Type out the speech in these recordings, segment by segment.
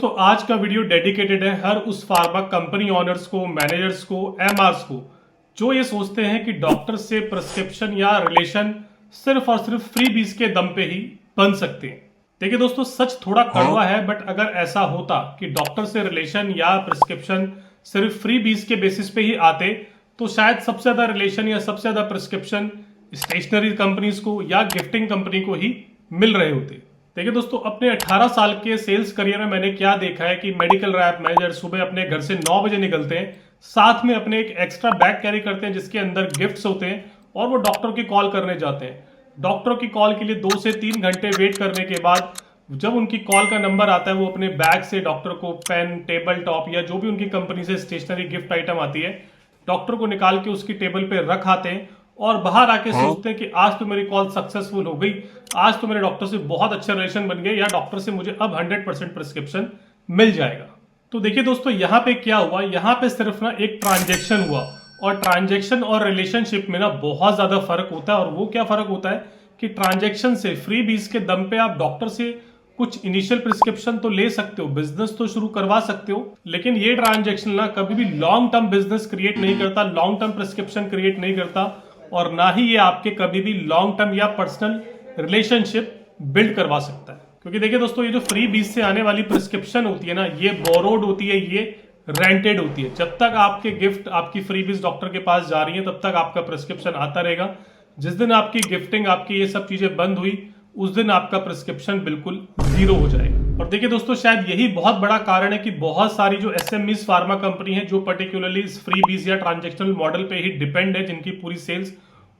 दोस्तों आज का वीडियो डेडिकेटेड है हर उस फार्मा कंपनी ओनर्स को, मैनेजर्स को, एमआरस को जो ये सोचते हैं कि डॉक्टर से प्रिस्क्रिप्शन या रिलेशन सिर्फ और सिर्फ फ्री बीज के दम पे ही बन सकते हैं। देखिए दोस्तों, सच थोड़ा कड़वा है, बट अगर ऐसा होता कि डॉक्टर से रिलेशन या प्रिस्क्रिप्शन सिर्फ फ्री बीज के बेसिस पे ही आते तो शायद सबसे ज्यादा रिलेशन या सबसे ज्यादा प्रिस्क्रिप्शन स्टेशनरी कंपनीज को या गिफ्टिंग कंपनी को ही मिल रहे होते। देखिए दोस्तों, अपने 18 साल के सेल्स करियर में मैंने क्या देखा है कि मेडिकल रैप मैनेजर सुबह अपने घर से 9 बजे निकलते हैं, साथ में अपने एक एक्स्ट्रा बैग कैरी करते हैं जिसके अंदर गिफ्ट्स होते हैं और वो डॉक्टर की कॉल करने जाते हैं। डॉक्टर की कॉल के लिए 2 से 3 घंटे वेट करने के बाद जब उनकी कॉल का नंबर आता है, वो अपने बैग से डॉक्टर को पेन, टेबल टॉप या जो भी उनकी कंपनी से स्टेशनरी गिफ्ट आइटम आती है, डॉक्टर को निकाल के उसकी टेबल पे रख आते हैं और बाहर आके सोचते हैं कि आज तो मेरी कॉल सक्सेसफुल हो गई, आज तो मेरे डॉक्टर से बहुत अच्छा रिलेशन बन गया या डॉक्टर से मुझे अब 100% प्रिस्क्रिप्शन मिल जाएगा। तो देखिए दोस्तों, यहाँ पे क्या हुआ, यहाँ पे सिर्फ ना एक ट्रांजेक्शन हुआ और ट्रांजेक्शन और रिलेशनशिप में ना बहुत ज्यादा फर्क होता है। और वो क्या फर्क होता है कि ट्रांजेक्शन से फ्री बीज के दम पे आप डॉक्टर से कुछ इनिशियल प्रिस्क्रिप्शन तो ले सकते हो, बिजनेस तो शुरू करवा सकते हो, लेकिन ये ट्रांजेक्शन ना कभी भी लॉन्ग टर्म बिजनेस क्रिएट नहीं करता, लॉन्ग टर्म प्रिस्क्रिप्शन क्रिएट नहीं करता और ना ही ये आपके कभी भी लॉन्ग टर्म या पर्सनल रिलेशनशिप बिल्ड करवा सकता है। क्योंकि देखिए दोस्तों, ये जो फ्री बीज से आने वाली प्रिस्क्रिप्शन होती है ना, ये बोरोड होती है, ये रेंटेड होती है। जब तक आपके गिफ्ट आपकी फ्री बीज डॉक्टर के पास जा रही है तब तक आपका प्रिस्क्रिप्शन आता रहेगा। जिस दिन आपकी गिफ्टिंग, आपकी ये सब चीजें बंद हुई, उस दिन आपका प्रिस्क्रिप्शन बिल्कुल जीरो हो जाएगा। और देखिए दोस्तों, शायद यही बहुत बड़ा कारण है कि बहुत सारी जो एसएमईज फार्मा कंपनी है जो पर्टिकुलरली इस फ्री बीज या ट्रांजेक्शनल मॉडल पे ही डिपेंड है, जिनकी पूरी सेल्स,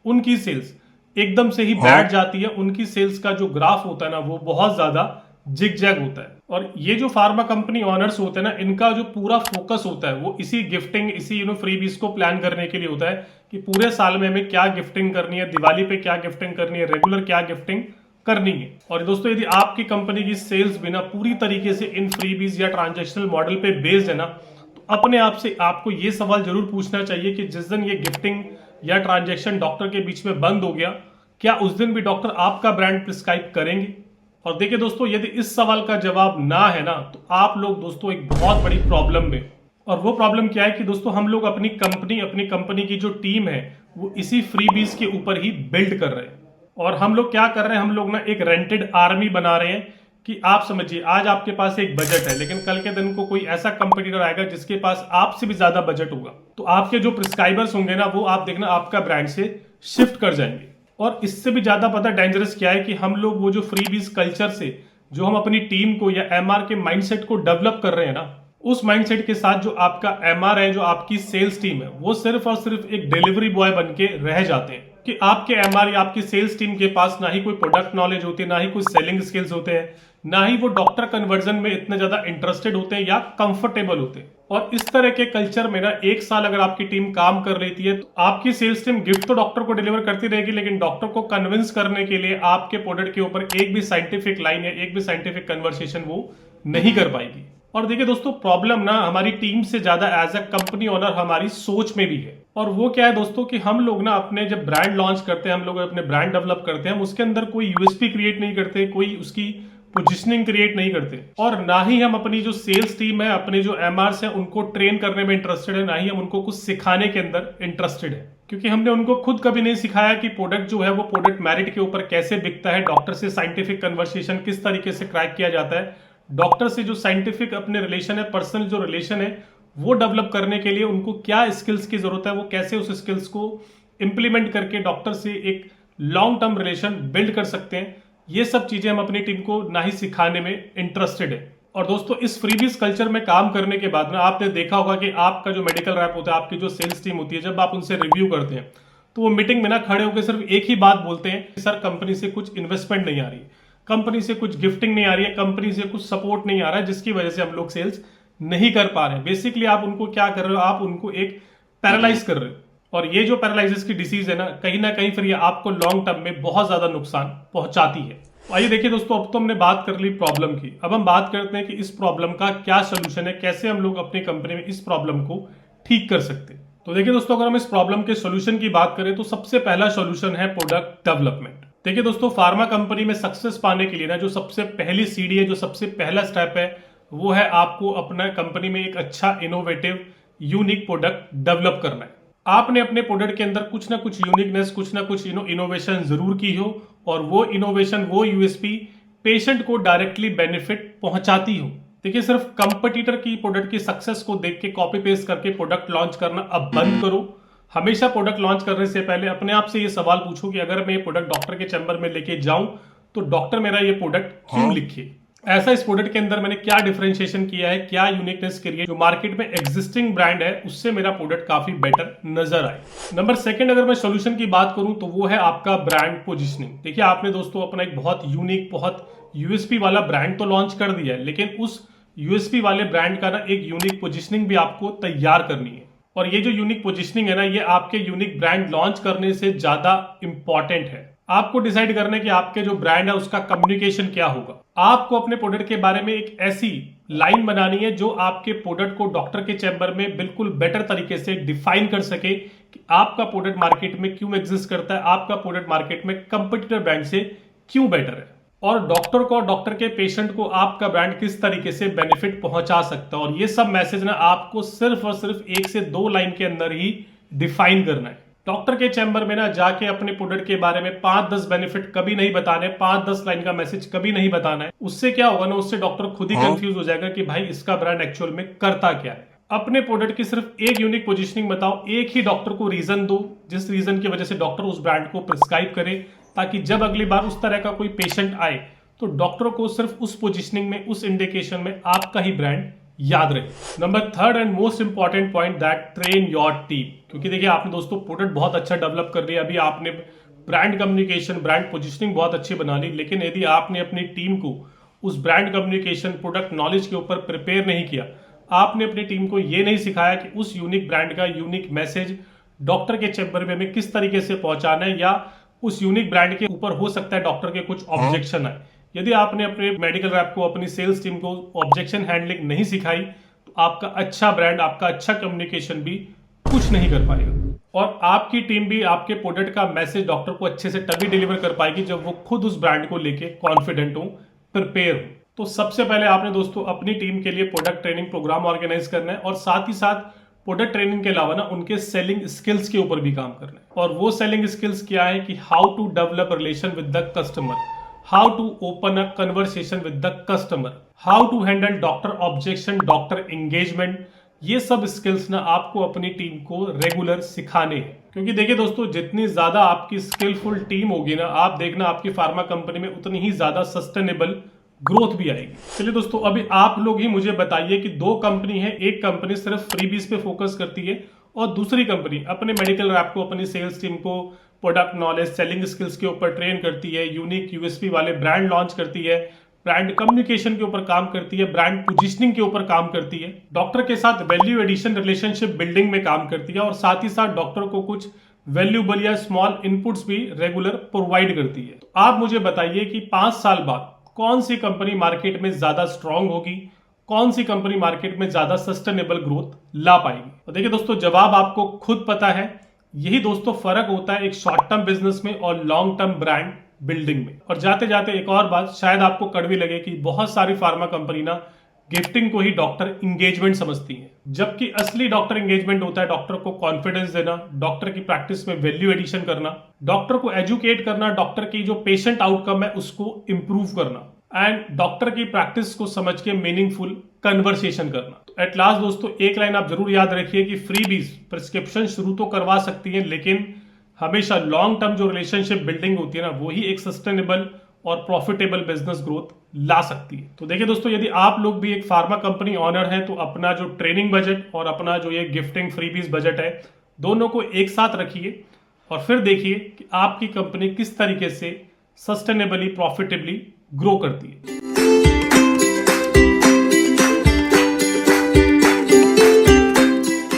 उनकी सेल्स एकदम से ही बैठ जाती है। उनकी सेल्स का जो ग्राफ होता है ना, वो बहुत ज्यादा जिग-जैग होता है। और ये जो फार्मा कंपनी ओनर्स होते हैं ना, इनका जो पूरा फोकस होता है वो इसी गिफ्टिंग, इसी फ्री बीज को प्लान करने के लिए होता है कि पूरे साल में हमें क्या गिफ्टिंग करनी है, दिवाली पे क्या गिफ्टिंग करनी है, रेगुलर क्या गिफ्टिंग करनी है। और दोस्तों, यदि आपकी कंपनी की सेल्स भी ना पूरी तरीके से इन फ्री बीज या ट्रांजेक्शनल मॉडल पे बेस्ड है ना, तो अपने आप से आपको ये सवाल जरूर पूछना चाहिए कि जिस दिन ये गिफ्टिंग या ट्रांजेक्शन डॉक्टर के बीच में बंद हो गया, क्या उस दिन भी डॉक्टर आपका ब्रांड प्रिस्क्राइब करेंगे? और देखिए दोस्तों, यदि इस सवाल का जवाब ना है ना, तो आप लोग दोस्तों एक बहुत बड़ी प्रॉब्लम में। और वो प्रॉब्लम क्या है कि दोस्तों, हम लोग अपनी कंपनी की जो टीम है वो इसी फ्री बीज के ऊपर ही बिल्ड कर रहे हैं। और हम लोग क्या कर रहे हैं, हम लोग ना एक रेंटेड आर्मी बना रहे हैं कि आप समझिए, आज आपके पास एक बजट है, लेकिन कल के दिन को कोई ऐसा कंपटीटर आएगा जिसके पास आपसे भी ज्यादा बजट होगा, तो आपके जो प्रिस्क्राइबर्स होंगे ना, वो आप देखना आपका ब्रांड से शिफ्ट कर जाएंगे। और इससे भी ज्यादा पता डेंजरस क्या है कि हम लोग वो जो फ्री बीज कल्चर से जो हम अपनी टीम को या एमआर के माइंडसेट को डेवलप कर रहे हैं ना, उस माइंडसेट के साथ जो आपका एमआर है, जो आपकी सेल्स टीम है, वो सिर्फ और सिर्फ एक डिलीवरी बॉय बन के रह जाते हैं कि आपके एमआर या आपकी सेल्स टीम के पास ना ही कोई प्रोडक्ट नॉलेज होती है, ना ही कोई सेलिंग स्किल्स होते हैं, ना ही वो डॉक्टर कन्वर्जन में इतने ज्यादा इंटरेस्टेड होते हैं या कंफर्टेबल होते हैं। और इस तरह के कल्चर में ना 1 साल अगर आपकी टीम काम कर लेती है, तो आपकी सेल्स टीम गिफ्ट तो डॉक्टर को डिलीवर करती रहेगी, लेकिन डॉक्टर को कन्विंस करने के लिए आपके प्रोडक्ट के ऊपर एक भी साइंटिफिक लाइन या एक भी साइंटिफिक कन्वर्सेशन वो नहीं कर पाएगी। और देखिए दोस्तों, प्रॉब्लम ना हमारी टीम से ज्यादा एज अ कंपनी ओनर हमारी सोच में भी है। और वो क्या है दोस्तों कि हम लोग ना अपने जब ब्रांड लॉन्च करते हैं, हम लोग अपने ब्रांड डेवलप करते हैं, हम उसके अंदर कोई यूएसपी क्रिएट नहीं करते, कोई उसकी पोजिशनिंग क्रिएट नहीं करते, और ना ही हम अपनी जो सेल्स टीम है, अपने जो एमआरस है, उनको ट्रेन करने में इंटरेस्टेड है, ना ही हम उनको कुछ सिखाने के अंदर इंटरेस्टेड है। क्योंकि हमने उनको खुद कभी नहीं सिखाया कि प्रोडक्ट जो है वो प्रोडक्ट मेरिट के ऊपर कैसे बिकता है, डॉक्टर से साइंटिफिक कन्वर्सेशन किस तरीके से क्रैक किया जाता है, डॉक्टर से जो साइंटिफिक अपने रिलेशन है, पर्सनल जो रिलेशन है, वो डेवलप करने के लिए उनको क्या स्किल्स की जरूरत है, वो कैसे उस स्किल्स को इंप्लीमेंट करके डॉक्टर से एक लॉन्ग टर्म रिलेशन बिल्ड कर सकते हैं। ये सब चीजें हम अपनी टीम को ना ही सिखाने में इंटरेस्टेड है। और दोस्तों, इस फ्रीबीज कल्चर में काम करने के बाद ना आपने देखा होगा कि आपका जो मेडिकल रैप होता है, आपकी जो सेल्स टीम होती है, जब आप उनसे रिव्यू करते हैं तो वो मीटिंग में ना खड़े होकर सिर्फ एक ही बात बोलते हैं कि सर, कंपनी से कुछ इन्वेस्टमेंट नहीं आ रही, कंपनी से कुछ गिफ्टिंग नहीं आ रही है, कंपनी से कुछ सपोर्ट नहीं आ रहा है, जिसकी वजह से हम लोग सेल्स नहीं कर पा रहे हैं। बेसिकली आप उनको क्या कर रहे हो, आप उनको एक पैरालाइज कर रहे हो। और ये जो पैरालाइसिस की डिसीज है ना कहीं फिर ये आपको लॉन्ग टर्म में बहुत ज्यादा नुकसान पहुंचाती है। आइए देखिए दोस्तों, अब तो हमने बात कर ली प्रॉब्लम की, अब हम बात करते हैं कि इस प्रॉब्लम का क्या सोल्यूशन है, कैसे हम लोग अपनी कंपनी में इस प्रॉब्लम को ठीक कर सकते हैं। तो देखिए दोस्तों, अगर हम इस प्रॉब्लम के सोल्यूशन की बात करें तो सबसे पहला सोल्यूशन है प्रोडक्ट डेवलपमेंट। देखिए दोस्तों, फार्मा कंपनी में सक्सेस पाने के लिए ना जो सबसे पहली सीढ़ी है, जो सबसे पहला स्टेप है, वो है आपको अपना कंपनी में एक अच्छा इनोवेटिव यूनिक प्रोडक्ट डेवलप करना है। आपने अपने प्रोडक्ट के अंदर कुछ ना कुछ यूनिकनेस, कुछ ना कुछ इनोवेशन जरूर की हो, और वो इनोवेशन, वो यूएसपी पेशेंट को डायरेक्टली बेनिफिट पहुंचाती हो। देखिए, सिर्फ कंपटीटर की प्रोडक्ट की सक्सेस को देख के कॉपी पेस्ट करके प्रोडक्ट लॉन्च करना अब बंद करो। हमेशा प्रोडक्ट लॉन्च करने से पहले अपने आप से ये सवाल पूछो कि अगर मैं ये प्रोडक्ट डॉक्टर के चैम्बर में लेके जाऊं तो डॉक्टर मेरा ये प्रोडक्ट क्यों लिखे, ऐसा इस प्रोडक्ट के अंदर मैंने क्या डिफरेंशिएशन किया है, क्या यूनिकनेस करी है जो मार्केट में एग्जिस्टिंग ब्रांड है उससे मेरा प्रोडक्ट काफी बेटर नजर आए। नंबर सेकंड, अगर मैं सोल्यूशन की बात करूं तो वो है आपका ब्रांड पोजिशनिंग। देखिए, आपने दोस्तों अपना एक बहुत यूनिक, बहुत यूएसपी वाला ब्रांड तो लॉन्च कर दिया है, लेकिन उस यूएसपी वाले ब्रांड का ना एक यूनिक पोजिशनिंग भी आपको तैयार करनी है। और ये जो यूनिक पोजिशनिंग है ना, ये आपके यूनिक ब्रांड लॉन्च करने से ज्यादा इंपॉर्टेंट है। आपको डिसाइड करना है कि आपके जो ब्रांड है उसका कम्युनिकेशन क्या होगा। आपको अपने प्रोडक्ट के बारे में एक ऐसी लाइन बनानी है जो आपके प्रोडक्ट को डॉक्टर के चैम्बर में बिल्कुल बेटर तरीके से डिफाइन कर सके कि आपका प्रोडक्ट मार्केट में क्यों एग्जिस्ट करता है, आपका प्रोडक्ट मार्केट में कंपटीटर ब्रांड से क्यों बेटर है, और डॉक्टर को, डॉक्टर के पेशेंट को आपका ब्रांड किस तरीके से बेनिफिट पहुंचा सकता है। और ये सब मैसेज ना आपको सिर्फ और सिर्फ 1 से 2 लाइन के अंदर ही डिफाइन करना है। डॉक्टर के चैम्बर में ना जाके अपने प्रोडक्ट के बारे में 5-10 बेनिफिट कभी नहीं बताने, 5-10 लाइन का मैसेज कभी नहीं बताना है। उससे क्या होगा ना, उससे डॉक्टर खुद ही कंफ्यूज हो जाएगा कि भाई इसका ब्रांड एक्चुअल में करता क्या है। अपने प्रोडक्ट की सिर्फ एक यूनिक पोजीशनिंग बताओ, एक ही डॉक्टर को रीजन दो जिस रीजन की वजह से डॉक्टर उस ब्रांड को प्रिस्क्राइब करे, ताकि जब अगली बार उस तरह का कोई पेशेंट आए तो डॉक्टर को सिर्फ उस पोजीशनिंग में, उस इंडिकेशन में आपका ही ब्रांड याद रहे। Number third and most important point, that train your team. क्योंकि देखिए, आपने दोस्तों प्रोडक्ट बहुत अच्छा डेवलप कर लिया, अभी आपने ब्रांड कम्युनिकेशन, ब्रांड पोजीशनिंग बहुत अच्छी बना ली, लेकिन यदि आपने अपनी टीम को उस ब्रांड कम्युनिकेशन, प्रोडक्ट नॉलेज के ऊपर प्रिपेयर नहीं किया, आपने अपनी टीम को यह नहीं सिखाया कि उस यूनिक ब्रांड का यूनिक मैसेज डॉक्टर के चैम्बर में किस तरीके से पहुंचाना है, या उस यूनिक ब्रांड के ऊपर हो सकता है डॉक्टर के कुछ ऑब्जेक्शन आए। यदि आपने अपने मेडिकल रैप को, अपनी सेल्स टीम को ऑब्जेक्शन हैंडलिंग नहीं सिखाई तो आपका अच्छा ब्रांड, आपका अच्छा कम्युनिकेशन भी कुछ नहीं कर पाएगा। और आपकी टीम भी आपके प्रोडक्ट का मैसेज डॉक्टर को अच्छे से तभी डिलीवर कर पाएगी जब वो खुद उस ब्रांड को लेके कॉन्फिडेंट हो, प्रिपेयर हो। तो सबसे पहले आपने दोस्तों अपनी टीम के लिए प्रोडक्ट ट्रेनिंग प्रोग्राम ऑर्गेनाइज करना है, और साथ ही साथ प्रोडक्ट ट्रेनिंग के अलावा ना उनके सेलिंग स्किल्स के ऊपर भी काम करना है। और वो सेलिंग स्किल्स क्या है कि how to develop relation with the customer, how to open a conversation with the customer, how to handle doctor objection, doctor engagement। ये सब स्किल्स ना आपको अपनी टीम को रेगुलर सिखाने हैं। क्योंकि देखिए दोस्तों, जितनी ज्यादा आपकी स्किलफुल टीम होगी ना, आप देखना आपकी फार्मा कंपनी में उतनी ही ज्यादा सस्टेनेबल ग्रोथ भी आएगी। चलिए दोस्तों, अभी आप लोग ही मुझे बताइए कि 2 कंपनी है, एक कंपनी सिर्फ फ्रीबीज पे फोकस करती है और दूसरी कंपनी अपने मेडिकल रैप को, अपनी सेल्स टीम को प्रोडक्ट नॉलेज, सेलिंग स्किल्स के ऊपर ट्रेन करती है, यूनिक यूएसपी वाले ब्रांड लॉन्च करती है, ब्रांड कम्युनिकेशन के ऊपर काम करती है, ब्रांड पोजीशनिंग के ऊपर काम करती है, डॉक्टर के साथ वैल्यू एडिशन, रिलेशनशिप बिल्डिंग में काम करती है, और साथ ही साथ डॉक्टर को कुछ वैल्यूबल या स्मॉल इनपुट्स भी रेगुलर प्रोवाइड करती है। तो आप मुझे बताइए कि 5 साल बाद कौन सी कंपनी मार्केट में ज्यादा स्ट्रांग होगी, कौन सी कंपनी मार्केट में ज्यादा सस्टेनेबल ग्रोथ ला पाएगी। तो देखिए दोस्तों, जवाब आपको खुद पता है। यही दोस्तों फर्क होता है एक शॉर्ट टर्म बिजनेस में और लॉन्ग टर्म ब्रांड बिल्डिंग में। और जाते जाते एक और बात शायद आपको कड़वी लगे कि बहुत सारी फार्मा कंपनी ना गिफ्टिंग को ही डॉक्टर इंगेजमेंट समझती है, जबकि असली डॉक्टर इंगेजमेंट होता है डॉक्टर को कॉन्फिडेंस देना, डॉक्टर की प्रैक्टिस में वैल्यू एडिशन करना, डॉक्टर को एजुकेट करना, डॉक्टर की जो पेशेंट आउटकम है उसको इंप्रूव करना, एंड डॉक्टर की प्रैक्टिस को समझ के मीनिंगफुल कन्वर्सेशन करना। तो एट लास्ट दोस्तों, एक लाइन आप जरूर याद रखिए कि फ्रीबीज प्रिस्क्रिप्शन शुरू तो करवा सकती है, लेकिन हमेशा लॉन्ग टर्म जो रिलेशनशिप बिल्डिंग होती है ना, वही एक सस्टेनेबल और प्रॉफिटेबल बिजनेस ग्रोथ ला सकती है। तो देखिए दोस्तों, यदि आप लोग भी एक फार्मा कंपनी ऑनर है तो अपना जो ट्रेनिंग बजट और अपना जो ये गिफ्टिंग फ्रीबीज बजट है, दोनों को एक साथ रखिए और फिर देखिए कि आपकी कंपनी किस तरीके से सस्टेनेबली, प्रॉफिटेबली ग्रो करती है।